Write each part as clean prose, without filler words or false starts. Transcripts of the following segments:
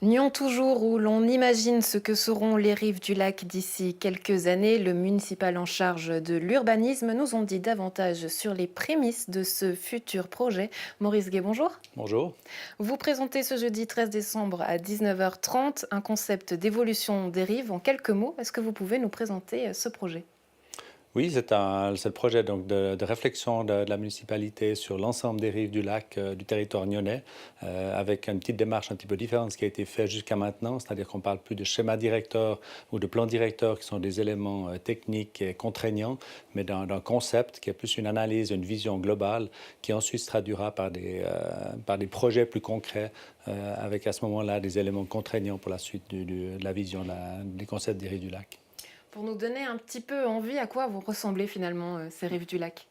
Nyon toujours, où l'on imagine ce que seront les rives du lac d'ici quelques années, le municipal en charge de l'urbanisme nous en dit davantage sur les prémices de ce futur projet. Maurice Gué, bonjour. Bonjour. Vous présentez ce jeudi 13 décembre à 19h30 un concept d'évolution des rives. En quelques mots, est-ce que vous pouvez nous présenter ce projet? Oui, c'est le projet donc, de réflexion de la municipalité sur l'ensemble des rives du lac du territoire nyonnais, avec une petite démarche un petit peu différente de ce qui a été fait jusqu'à maintenant, c'est-à-dire qu'on parle plus de schéma directeur ou de plan directeur qui sont des éléments techniques et contraignants, mais d'un concept qui est plus une analyse, une vision globale qui ensuite se traduira par des projets plus concrets avec à ce moment-là des éléments contraignants pour la suite de la vision des concepts des rives du lac. Pour nous donner un petit peu envie, à quoi vont ressembler finalement ces rives du lac?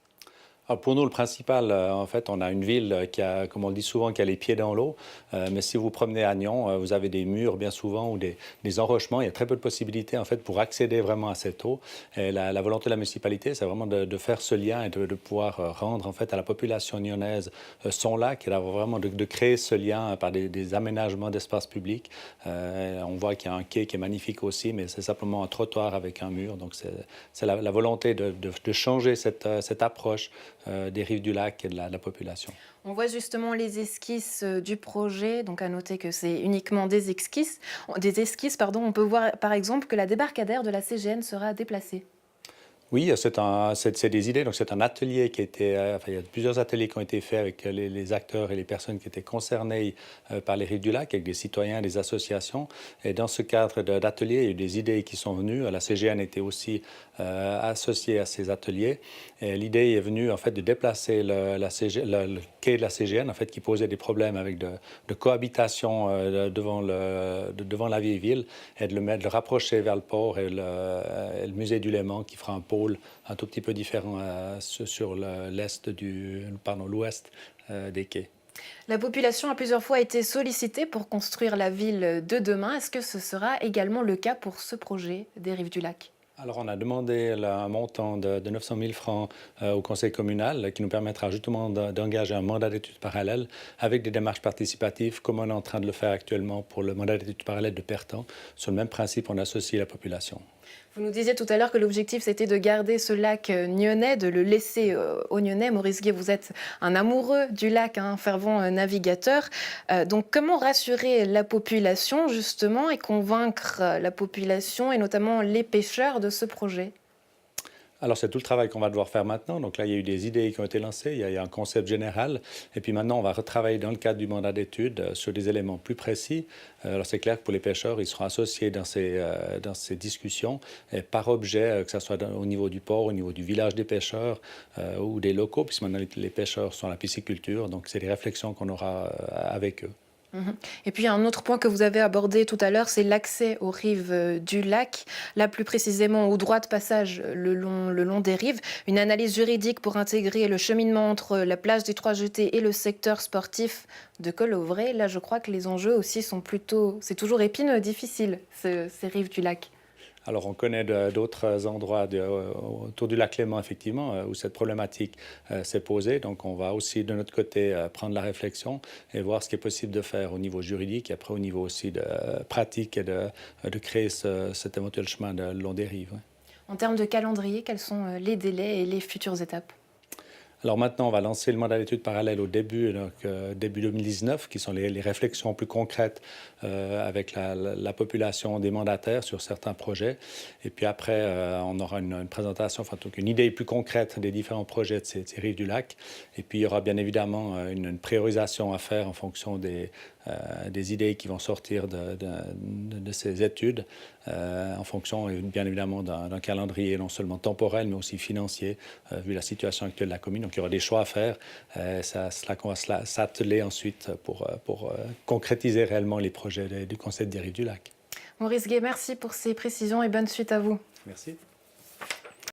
Alors pour nous, le principal, en fait, on a une ville qui a, comme on le dit souvent, qui a les pieds dans l'eau. Mais si vous vous promenez à Nyon, vous avez des murs bien souvent ou des enrochements. Il y a très peu de possibilités en fait pour accéder vraiment à cette eau. Et la volonté de la municipalité, c'est vraiment de faire ce lien et de pouvoir rendre en fait à la population nyonnaise son lac et d'avoir vraiment de créer ce lien par des aménagements d'espaces publics. On voit qu'il y a un quai qui est magnifique aussi, mais c'est simplement un trottoir avec un mur. Donc c'est la volonté de changer cette approche des rives du lac et de la population. On voit justement les esquisses du projet, donc à noter que c'est uniquement des esquisses. Des esquisses, pardon. On peut voir par exemple que la débarcadère de la CGN sera déplacée. Oui, c'est des idées. Donc, c'est un atelier qui a été, enfin, il y a plusieurs ateliers qui ont été faits avec les acteurs et les personnes qui étaient concernées par les rives du lac, avec des citoyens, des associations. Et dans ce cadre d'atelier, il y a eu des idées qui sont venues. La CGN était aussi associée à ces ateliers. Et l'idée est venue, en fait, de déplacer le quai de la CGN, en fait, qui posait des problèmes avec de cohabitation devant la vieille ville, et de de le rapprocher vers le port et le musée du Léman, qui fera un pôle un tout petit peu différent sur l'ouest des quais. La population a plusieurs fois été sollicitée pour construire la ville de demain. Est-ce que ce sera également le cas pour ce projet des rives du lac? Alors, on a demandé un montant de 900 000 francs au conseil communal qui nous permettra justement d'engager un mandat d'études parallèle avec des démarches participatives, comme on est en train de le faire actuellement pour le mandat d'études parallèle de Pertan. Sur le même principe, on associe la population. Vous nous disiez tout à l'heure que l'objectif, c'était de garder ce lac nyonnais, de le laisser aux Nyonnais. Maurice Gué, vous êtes un amoureux du lac, un fervent navigateur. Donc, comment rassurer la population, justement, et convaincre la population, et notamment les pêcheurs, de ce projet? Alors, c'est tout le travail qu'on va devoir faire maintenant. Donc là, il y a eu des idées qui ont été lancées, il y a un concept général. Et puis maintenant, on va retravailler dans le cadre du mandat d'études sur des éléments plus précis. Alors, c'est clair que pour les pêcheurs, ils seront associés dans ces discussions et par objet, que ce soit au niveau du port, au niveau du village des pêcheurs ou des locaux, puisque maintenant, les pêcheurs sont à la pisciculture. Donc, c'est des réflexions qu'on aura avec eux. Mhm. Et puis, un autre point que vous avez abordé tout à l'heure, c'est l'accès aux rives du lac, là plus précisément au droit de passage le long des rives. Une analyse juridique pour intégrer le cheminement entre la plage des Trois Jetées et le secteur sportif de Colouvray. Là, je crois que les enjeux aussi sont plutôt... C'est toujours épineux, difficile, ces rives du lac. Alors, on connaît d'autres endroits autour du lac Léman, effectivement, où cette problématique s'est posée. Donc, on va aussi, de notre côté, prendre la réflexion et voir ce qui est possible de faire au niveau juridique et après au niveau aussi de pratique et de créer cet éventuel chemin le long des rives. Ouais. En termes de calendrier, quels sont les délais et les futures étapes? Alors maintenant, on va lancer le mandat d'études parallèle au début, donc, début 2019, qui sont les réflexions plus concrètes avec la population des mandataires sur certains projets. Et puis après, on aura une présentation, enfin donc une idée plus concrète des différents projets de ces rives du lac. Et puis il y aura bien évidemment une priorisation à faire en fonction des idées qui vont sortir de ces études, en fonction bien évidemment d'un calendrier non seulement temporel, mais aussi financier, vu la situation actuelle de la commune. Donc il y aura des choix à faire. C'est cela qu'on va s'atteler ensuite pour concrétiser réellement les projets du concept des rives du lac. Maurice Gué, merci pour ces précisions et bonne suite à vous. Merci.